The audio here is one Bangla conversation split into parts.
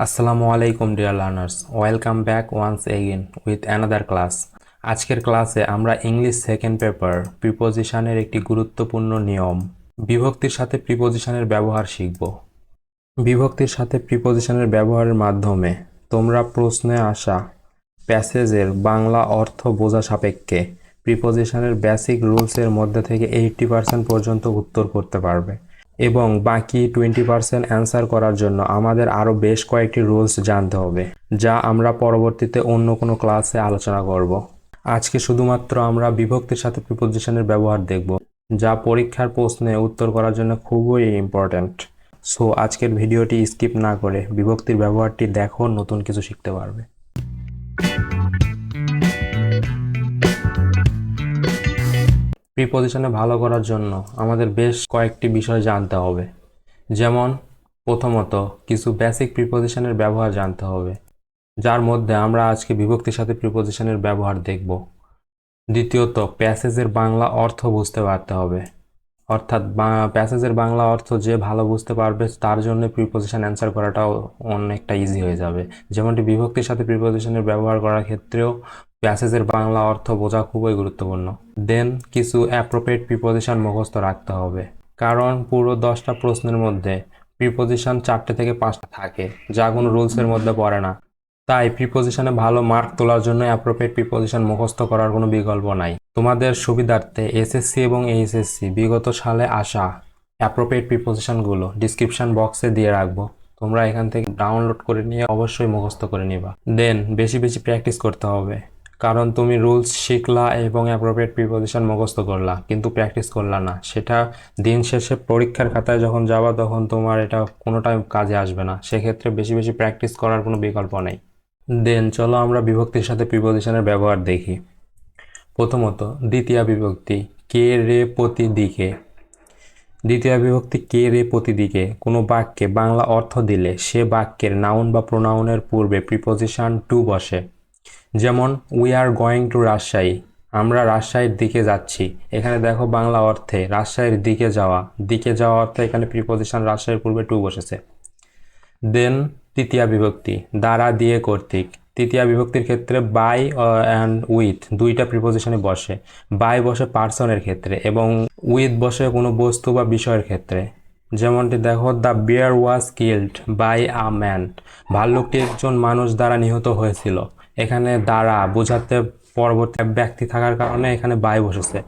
আসসালামু আলাইকুম dear learners, welcome back once again with another class. আজকের ক্লাসে আমরা ইংলিশ সেকেন্ড পেপার প্রিপোজিশনের একটি গুরুত্বপূর্ণ নিয়ম বিভক্তির সাথে প্রিপোজিশনের ব্যবহার শিখব। বিভক্তির সাথে প্রিপোজিশনের ব্যবহারের মাধ্যমে তোমরা প্রশ্নে আসা প্যাসেজের বাংলা অর্থ বোঝা সাপেক্ষে প্রিপোজিশনের বেসিক রুলসের মধ্যে থেকে 80% পর্যন্ত উত্তর করতে পারবে এবং বাকি 20% অ্যান্সার করার জন্য আমাদের আরও বেশ কয়েকটি রুলস জানতে হবে, যা আমরা পরবর্তীতে অন্য কোনো ক্লাসে আলোচনা করব। আজকে শুধুমাত্র আমরা বিভক্তির সাথে প্রিপোজিশনের ব্যবহার দেখব, যা পরীক্ষার প্রশ্নে উত্তর করার জন্য খুবই ইম্পর্ট্যান্ট। সো আজকের ভিডিওটি স্কিপ না করে বিভক্তির ব্যবহারটি দেখো, নতুন কিছু শিখতে পারবে। প্রিপোজিশনে ভালো করার জন্য আমাদের বেশ কয়েকটি বিষয় জানতে হবে। যেমন প্রথমত কিছু বেসিক প্রিপোজিশনের ব্যবহার জানতে হবে, যার মধ্যে আমরা আজকে বিভক্তির সাথে প্রিপোজিশনের ব্যবহার দেখব। দ্বিতীয়ত প্যাসেজের বাংলা অর্থ বুঝতে পারতে হবে, অর্থাৎ প্যাসেজের বাংলা অর্থ যে ভালো বুঝতে পারবে তার জন্য প্রিপোজিশন অ্যান্সার করাটাও অনেকটা ইজি হয়ে যাবে। যেমনটি বিভক্তির সাথে প্রিপোজিশনের ব্যবহার করার ক্ষেত্রেও প্যাসেজের বাংলা অর্থ বোঝা খুবই গুরুত্বপূর্ণ। দেন কিছু অ্যাপ্রোপ্রিয়েট প্রিপোজিশন মুখস্থ রাখতে হবে, কারণ পুরো 10টা প্রশ্নের মধ্যে প্রিপোজিশন 4টে থেকে 5টা থাকে, যা কোনো রুলসের মধ্যে পড়ে না। তাই প্রিপোজিশনে ভালো মার্ক তোলার জন্য অ্যাপ্রোপ্রিয়েট প্রিপোজিশন মুখস্থ করার কোনো বিকল্প নাই। তোমাদের সুবিধার্থে এসএসসি এবং এইচএসসি বিগত সালে আসা অ্যাপ্রোপ্রিয়েট প্রিপোজিশনগুলো ডিসক্রিপশন বক্সে দিয়ে রাখবো, তোমরা এখান থেকে ডাউনলোড করে নিয়ে অবশ্যই মুখস্থ করে নিবা। দেন বেশি বেশি প্র্যাকটিস করতে হবে, কারণ তুমি রুলস শিখলা এবং অ্যাপ্রোপ্রিয়েট প্রিপোজিশন মুখস্থ করলা কিন্তু প্র্যাকটিস করলা না, সেটা দিন শেষে পরীক্ষার খাতায় যখন যাবা তখন তোমার এটা কোনোটাই কাজে আসবে না। সেক্ষেত্রে বেশি বেশি প্র্যাকটিস করার কোনো বিকল্প নেই। দেন চলো আমরা বিভক্তির সাথে প্রিপোজিশনের ব্যবহার দেখি। প্রথমত দ্বিতীয়া বিভক্তি কে রে প্রতি দিকে। দ্বিতীয় বিভক্তি কে রে প্রতি দিকে কোনো বাক্যে বাংলা অর্থ দিলে সে বাক্যের নাউন বা প্রোনাউনের পূর্বে প্রিপোজিশন টু বসে। যেমন we are going to Rajshahi, আমরা রাজশাহীর দিকে যাচ্ছি। এখানে দেখো বাংলা অর্থে রাজশাহীর দিকে যাওয়া অর্থে এখানে প্রিপোজিশন রাজশাহীর পূর্বে টু বসেছে। দেন তৃতীয়া বিভক্তি দ্বারা দিয়ে কর্তৃক। তৃতীয়া বিভক্তির ক্ষেত্রে বাই অ্যান্ড উইথ দুইটা প্রিপোজিশনে বসে। বাই বসে পার্সনের ক্ষেত্রে এবং উইথ বসে কোনো বস্তু বা বিষয়ের ক্ষেত্রে। যেমনটি দেখো the bear was killed by a man, ভাল্লুকটি একজন মানুষ দ্বারা নিহত হয়েছিল। এখানে দ্বারা বোঝাতে পরবর্তী ব্যক্তি থাকার কারণে এখানে বাই বসেছে।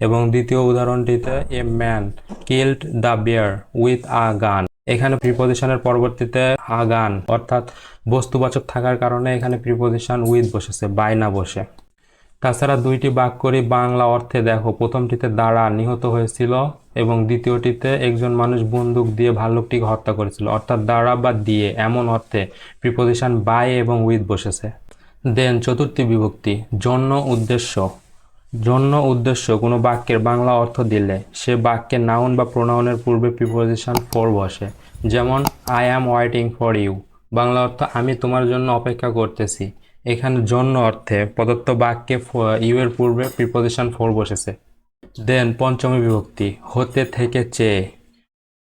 এবং দ্বিতীয় উদাহরণটিতে a man killed the bear with a gun, এখানে প্রিপোজিশনের পরবর্তীতে আ গান অর্থাৎ বস্তুবাচক থাকার কারণে এখানে প্রিপোজিশন উইথ বসেছে, বাই না বসে। তাছাড়া দুইটি বাক্যরই বাংলা অর্থে দেখো, প্রথমটিতে দ্বারা নিহত হয়েছিল এবং দ্বিতীয়টিতে একজন মানুষ বন্দুক দিয়ে ভাল্লুকটিকে হত্যা করেছিল, অর্থাৎ দ্বারা বা দিয়ে এমন অর্থে প্রিপোজিশন বাই এবং উইথ বসেছে। দেন চতুর্থী বিভক্তি জন্য উদ্দেশ্য কোনো বাক্যের বাংলা অর্থ দিলে সে বাক্যের নাউন বা প্রোনাউনের পূর্বে প্রিপোজিশন ফর বসে। যেমন I am waiting for you, Bangla অর্থ আমি তোমার জন্য অপেক্ষা করতেছি। এখানে জন্য অর্থে প্রদত্ত বাক্যে ইউ এর পূর্বে প্রিপোজিশন ফর বসেছে। দেন পঞ্চমী বিভক্তি হতে থেকে চেয়ে,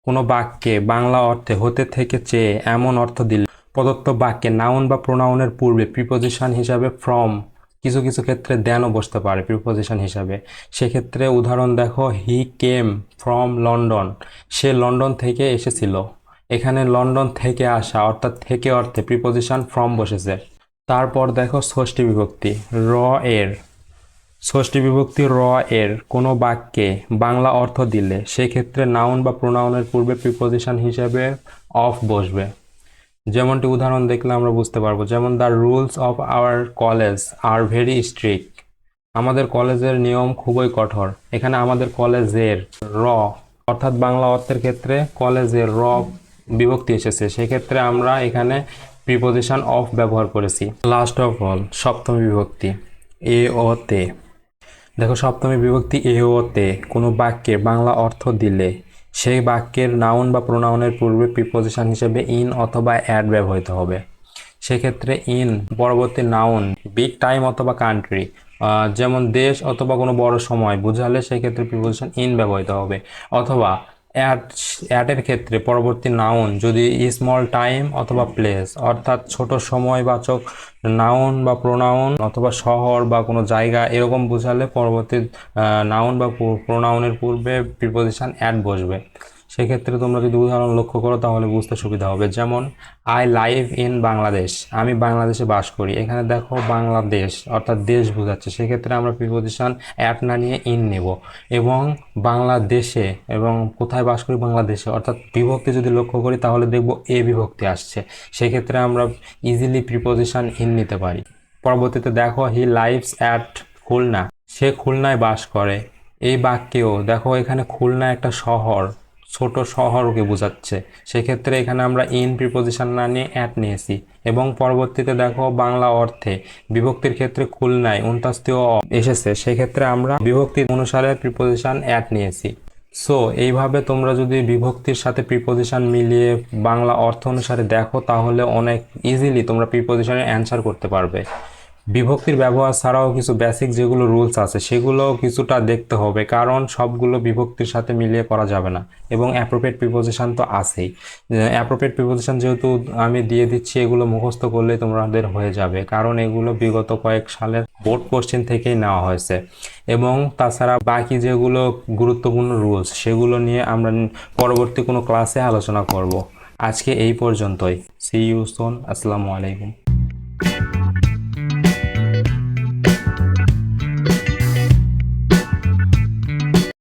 কোনো বাক্যে বাংলা অর্থে হতে থেকে চেয়ে এমন অর্থ দিলে প্রদত্ত বাক্যে নাউন বা প্রোনাউনের পূর্বে প্রিপোজিশন হিসাবে ফ্রম, কিছু কিছু ক্ষেত্রে দেনও বসতে পারে প্রিপোজিশন হিসাবে। সেক্ষেত্রে উদাহরণ দেখো হি কেম ফ্রম লন্ডন, সে লন্ডন থেকে এসেছিল। এখানে লন্ডন থেকে আসা অর্থাৎ থেকে অর্থে প্রিপোজিশন ফ্রম বসেছে। তারপর দেখো ষষ্ঠী বিভক্তি ষষ্ঠী বিভক্তি এর কোনো বাক্যে বাংলা অর্থ দিলে সেক্ষেত্রে নাউন বা প্রোনাউনের পূর্বে প্রিপোজিশন হিসেবে অফ বসবে। যেমনটি উদাহরণ দেখলে আমরা বুঝতে পারবো। যেমন the rules of our college are very strict, আমাদের কলেজের নিয়ম খুবই কঠোর। এখানে আমাদের কলেজের অর্থাৎ বাংলা অর্থের ক্ষেত্রে কলেজের বিভক্তি এসেছে, সেক্ষেত্রে আমরা এখানে প্রিপোজিশন অফ ব্যবহার করেছি। লাস্ট অফ অল সপ্তমী বিভক্তি এ ও তে। দেখো সপ্তমী বিভক্তি এ ও তে কোনো বাক্যে বাংলা অর্থ দিলে সেই বাক্যের নাউন বা প্রোনাউনের পূর্বে প্রিপোজিশন হিসেবে ইন অথবা অ্যাড ব্যবহৃত হবে। সেক্ষেত্রে ইন পরবর্তী নাউন বিগ টাইম অথবা কান্ট্রি, যেমন দেশ অথবা কোনো বড় সময় বোঝালে সেক্ষেত্রে প্রিপোজিশন ইন ব্যবহৃত হবে। অথবা অ্যাট অ্যাটের ক্ষেত্রে পরবর্তী নাউন যদি স্মল টাইম অথবা প্লেস অর্থাৎ ছোট সময়বাচক নাউন বা প্রোনাউন অথবা শহর বা কোনো জায়গা এরকম বোঝালে পরবর্তী নাউন বা প্রোনাউনের পূর্বে প্রিপোজিশন অ্যাট বসবে। সেক্ষেত্রে তোমরা যদি উদাহরণ লক্ষ্য করো তাহলে বুঝতে সুবিধা হবে। যেমন আই লাইভ ইন বাংলাদেশ, আমি বাংলাদেশে বাস করি। এখানে দেখো বাংলাদেশ অর্থাৎ দেশ বোঝাচ্ছে, সেক্ষেত্রে আমরা প্রিপোজিশন অ্যাট না নিয়ে ইন নেব। এবং বাংলাদেশে এবং কোথায় বাস করি, বাংলাদেশে অর্থাৎ বিভক্তি যদি লক্ষ্য করি তাহলে দেখব এ বিভক্তি আসছে, সেক্ষেত্রে আমরা ইজিলি প্রিপোজিশন ইন নিতে পারি। পরবর্তীতে দেখো হি লাইভস অ্যাট খুলনা, সে খুলনায় বাস করে। এই বাক্যেও দেখো এখানে খুলনা একটা শহর, ছোট শহরকে বোঝাচ্ছে, সেক্ষেত্রে এখানে আমরা ইন প্রিপোজিশন না নিয়ে অ্যাট নিয়েছি। এবং পরবর্তীতে দেখো বাংলা অর্থে বিভক্তির ক্ষেত্রে খুলনায় উনতাস্তীয় এসেছে, সেক্ষেত্রে আমরা বিভক্তি অনুসারে প্রিপোজিশন অ্যাট নিয়েছি। সো এইভাবে তোমরা যদি বিভক্তির সাথে প্রিপোজিশন মিলিয়ে বাংলা অর্থ অনুসারে দেখো তাহলে অনেক ইজিলি তোমরা প্রিপোজিশনের অ্যান্সার করতে পারবে। বিভক্তির ব্যবহার ছাড়াও কিছু বেসিক যেগুলো রুলস আছে সেগুলো কিছুটা দেখতে হবে, কারণ সবগুলো বিভক্তির সাথে মিলিয়ে করা যাবে না। এবং অ্যাপ্রোপ্রিয়েট প্রিপোজিশন তো আছেই। অ্যাপ্রোপ্রিয়েট প্রিপোজিশন যেহেতু আমি দিয়ে দিচ্ছি, এগুলো মুখস্থ করলেই তোমাদের হয়ে যাবে, কারণ এগুলো বিগত কয়েক সালের বোর্ড কোশ্চেন থেকেই নেওয়া হয়েছে। এবং তাছাড়া বাকি যেগুলো গুরুত্বপূর্ণ রুলস সেগুলো নিয়ে আমরা পরবর্তী কোনো ক্লাসে আলোচনা করব। আজকে এই পর্যন্তই। See you soon. আসসালামু আলাইকুম।